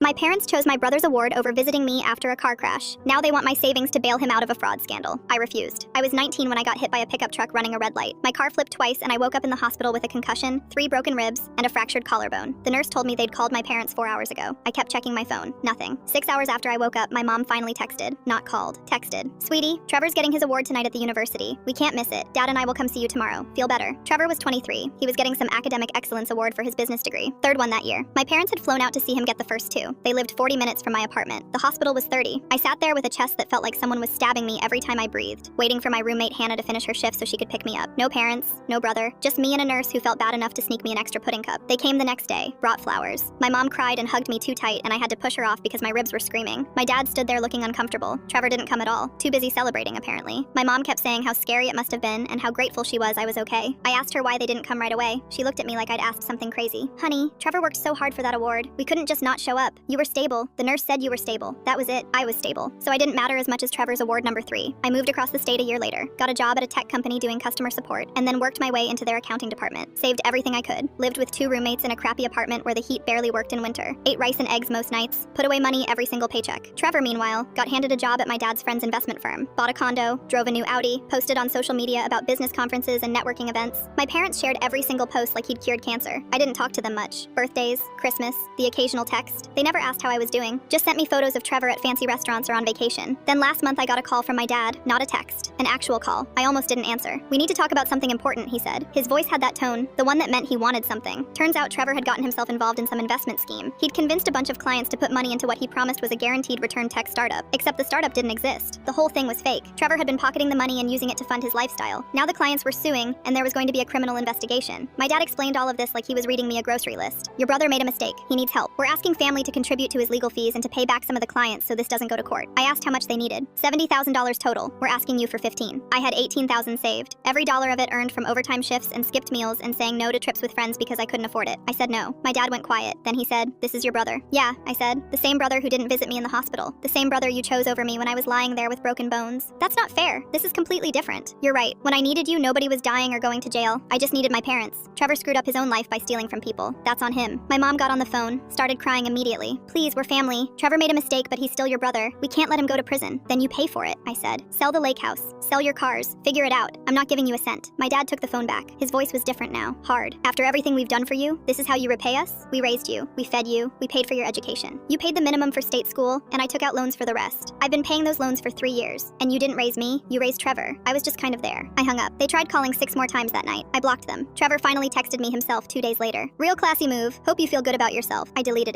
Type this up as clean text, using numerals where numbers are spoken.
My parents chose my brother's award over visiting me after a car crash. Now they want my savings to bail him out of a fraud scandal. I refused. I was 19 when I got hit by a pickup truck running a red light. My car flipped twice and I woke up in the hospital with a concussion, 3 broken ribs, and a fractured collarbone. The nurse told me they'd called my parents 4 hours ago. I kept checking my phone. Nothing. 6 hours after I woke up, my mom finally texted. Not called. Texted. Sweetie, Trevor's getting his award tonight at the university. We can't miss it. Dad and I will come see you tomorrow. Feel better. Trevor was 23. He was getting some academic excellence award for his business degree. Third one that year. My parents had flown out to see him get the first 2. They lived 40 minutes from my apartment. The hospital was 30. I sat there with a chest that felt like someone was stabbing me every time I breathed, waiting for my roommate Hannah to finish her shift so she could pick me up. No parents, no brother, just me and a nurse who felt bad enough to sneak me an extra pudding cup. They came the next day, brought flowers. My mom cried and hugged me too tight and I had to push her off because my ribs were screaming. My dad stood there looking uncomfortable. Trevor didn't come at all. Too busy celebrating, apparently. My mom kept saying how scary it must have been and how grateful she was I was okay. I asked her why they didn't come right away. She looked at me like I'd asked something crazy. Honey, Trevor worked so hard for that award. We couldn't just not show up. You were stable. The nurse said you were stable. That was it. I was stable. So I didn't matter as much as Trevor's award number 3. I moved across the state a year later, got a job at a tech company doing customer support, and then worked my way into their accounting department. Saved everything I could. Lived with 2 roommates in a crappy apartment where the heat barely worked in winter. Ate rice and eggs most nights. Put away money every single paycheck. Trevor, meanwhile, got handed a job at my dad's friend's investment firm. Bought a condo, drove a new Audi, posted on social media about business conferences and networking events. My parents shared every single post like he'd cured cancer. I didn't talk to them much. Birthdays, Christmas, the occasional text. They never asked how I was doing. Just sent me photos of Trevor at fancy restaurants or on vacation. Then last month I got a call from my dad, not a text, an actual call. I almost didn't answer. We need to talk about something important, he said. His voice had that tone, the one that meant he wanted something. Turns out Trevor had gotten himself involved in some investment scheme. He'd convinced a bunch of clients to put money into what he promised was a guaranteed return tech startup, except the startup didn't exist. The whole thing was fake. Trevor had been pocketing the money and using it to fund his lifestyle. Now the clients were suing, and there was going to be a criminal investigation. My dad explained all of this like he was reading me a grocery list. Your brother made a mistake. He needs help. We're asking family to contribute to his legal fees and to pay back some of the clients so this doesn't go to court. I asked how much they needed. $70,000 total. We're asking you for 15. I had 18,000 saved. Every dollar of it earned from overtime shifts and skipped meals and saying no to trips with friends because I couldn't afford it. I said no. My dad went quiet. Then he said, "This is your brother." "Yeah," I said. "The same brother who didn't visit me in the hospital. The same brother you chose over me when I was lying there with broken bones. That's not fair. This is completely different. You're right. When I needed you, nobody was dying or going to jail. I just needed my parents. Trevor screwed up his own life by stealing from people. That's on him." My mom got on the phone, started crying immediately. "Please, we're family. Trevor made a mistake, but he's still your brother. We can't let him go to prison." "Then you pay for it," I said. "Sell the lake house. Sell your cars. Figure it out. I'm not giving you a cent." My dad took the phone back. His voice was different now. Hard. "After everything we've done for you, this is how you repay us? We raised you. We fed you. We paid for your education. You paid the minimum for state school, and I took out loans for the rest. I've been paying those loans for 3 years. And you didn't raise me. You raised Trevor. I was just kind of there." I hung up. They tried calling 6 more times that night. I blocked them. Trevor finally texted me himself 2 days later. "Real classy move. Hope you feel good about yourself." I deleted it.